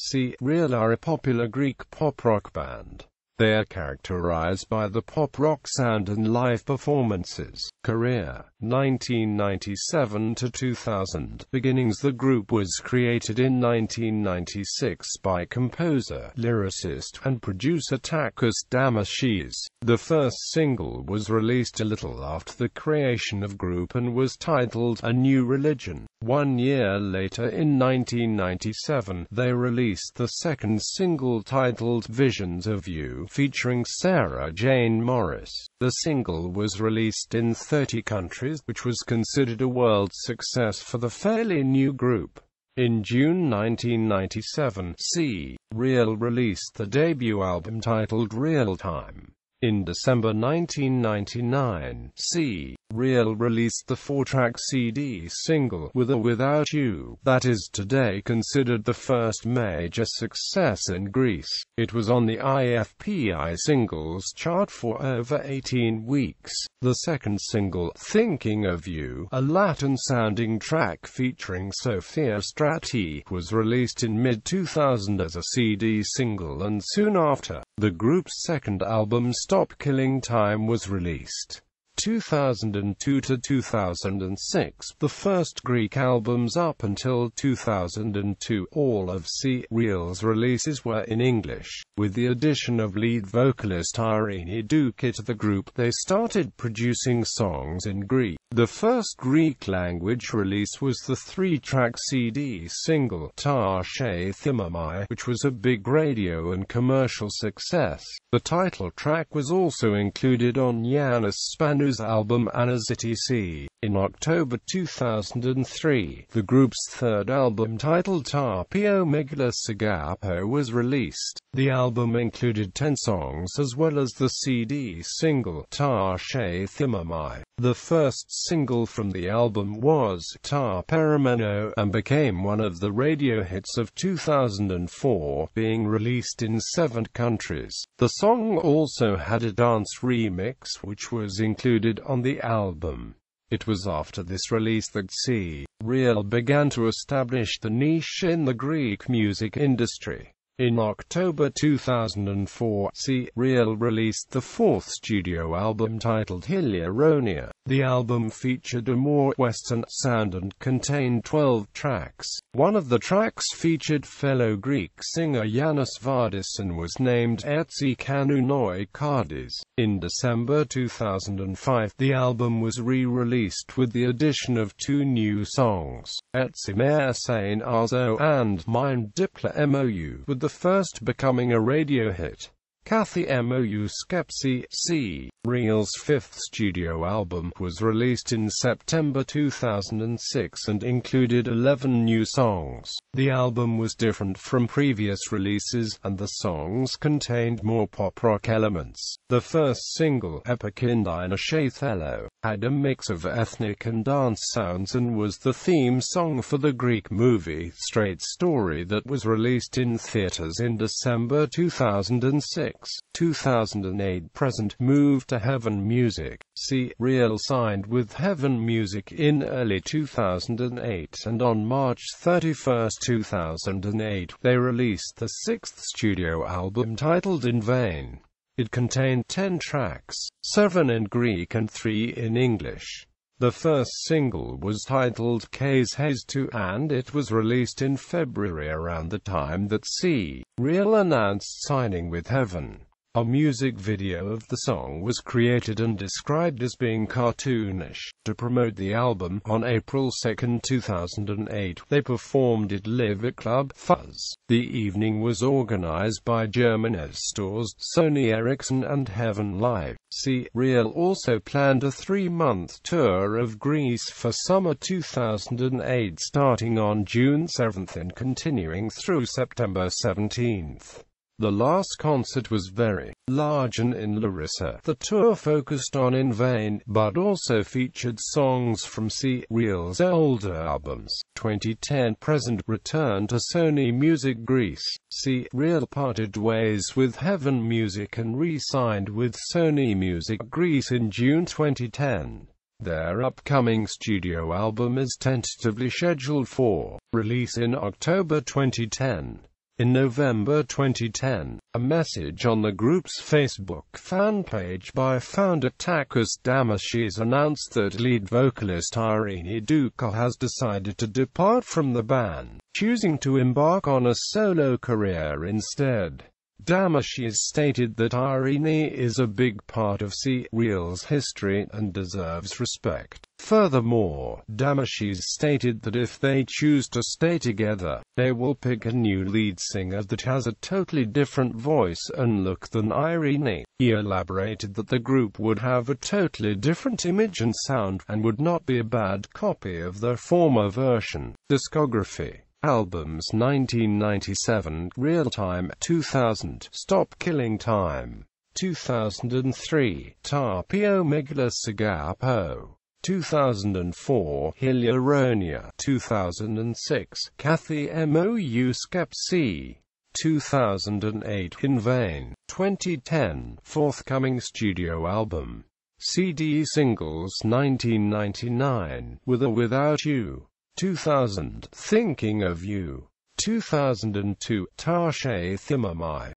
See Real are a popular Greek pop-rock band. They are characterized by the pop-rock sound and live performances. Career, 1997 to 2000. Beginnings. The group was created in 1996 by composer, lyricist, and producer Takis Damaschis. The first single was released a little after the creation of group and was titled A New Religion. 1 year later, in 1997, they released the second single titled Visions of You, featuring Sarah Jane Morris. The single was released in 30 countries, which was considered a world success for the fairly new group. In June 1997, See Real released the debut album titled Real Time. In December 1999, See Real released the 4-track CD single, With or Without You, that is today considered the first major success in Greece. It was on the IFPI singles chart for over 18 weeks. The second single, Thinking of You, a Latin-sounding track featuring Sophia Strati, was released in mid-2000 as a CD single, and soon after, the group's second album, Stop Killing Time, was released. 2002 to 2006, the first Greek albums up until 2002. All of See Real's releases were in English. With the addition of lead vocalist Irene Duki to the group, they started producing songs in Greek. The first Greek-language release was the 3-track CD single, Ta She Thimamai, which was a big radio and commercial success. The title track was also included on Yanis Spanu's album Anazitisi. In October 2003, the group's third album titled Ta Pio Megala Sagapo was released. The album included 10 songs as well as the CD single, Ta She Thimamai. The first single from the album was Ta Perimeno, and became one of the radio hits of 2004, being released in 7 countries. The song also had a dance remix which was included on the album. It was after this release that See Real began to establish the niche in the Greek music industry. In October 2004, See Real released the 4th studio album titled Hilyaronia. The album featured a more Western sound and contained 12 tracks. One of the tracks featured fellow Greek singer Yanis Vardis and was named Etsi Kanunoi Kardis. In December 2005, the album was re-released with the addition of 2 new songs, Etsi Mersane Arzo and Mind Dipla Mou, with the first becoming a radio hit. Kathy Mou Skepsi. See Real's 5th studio album was released in September 2006 and included 11 new songs. The album was different from previous releases, and the songs contained more pop-rock elements. The first single, Epikindina Shathello, had a mix of ethnic and dance sounds and was the theme song for the Greek movie Straight Story that was released in theaters in December 2006. 2008 present moved to Heaven Music. See Real signed with Heaven Music in early 2008, and on March 31, 2008, they released the 6th studio album titled In Vain. It contained 10 tracks, 7 in Greek and 3 in English. The first single was titled K's Haze 2, and it was released in February around the time that See Real announced signing with Heaven. A music video of the song was created and described as being cartoonish. To promote the album, on April 2, 2008, they performed at Live at Club Fuzz. The evening was organized by Germany's stores, Sony Ericsson and Heaven Live. See Real also planned a 3-month tour of Greece for summer 2008, starting on June 7 and continuing through September 17. The last concert was very large and in Larissa. The tour focused on In Vain, but also featured songs from See Real's older albums. 2010 present return to Sony Music Greece. See Real parted ways with Heaven Music and re-signed with Sony Music Greece in June 2010. Their upcoming studio album is tentatively scheduled for release in October 2010. In November 2010, a message on the group's Facebook fan page by founder Takis Damashis announced that lead vocalist Irene Duca has decided to depart from the band, choosing to embark on a solo career instead. Damashis stated that Irene is a big part of Serial's history and deserves respect. Furthermore, Damashis stated that if they choose to stay together, they will pick a new lead singer that has a totally different voice and look than Irene. He elaborated that the group would have a totally different image and sound, and would not be a bad copy of their former version. Discography. Albums: 1997, Real Time, 2000, Stop Killing Time, 2003, Tapio Megalosagapo, 2004, Hilyaronia, 2006, Kathy Mou Skepsi, 2008, In Vain, 2010, forthcoming studio album. CD singles: 1999, With or Without You, 2000, Thinking of You, 2002, Tashe Thimamai.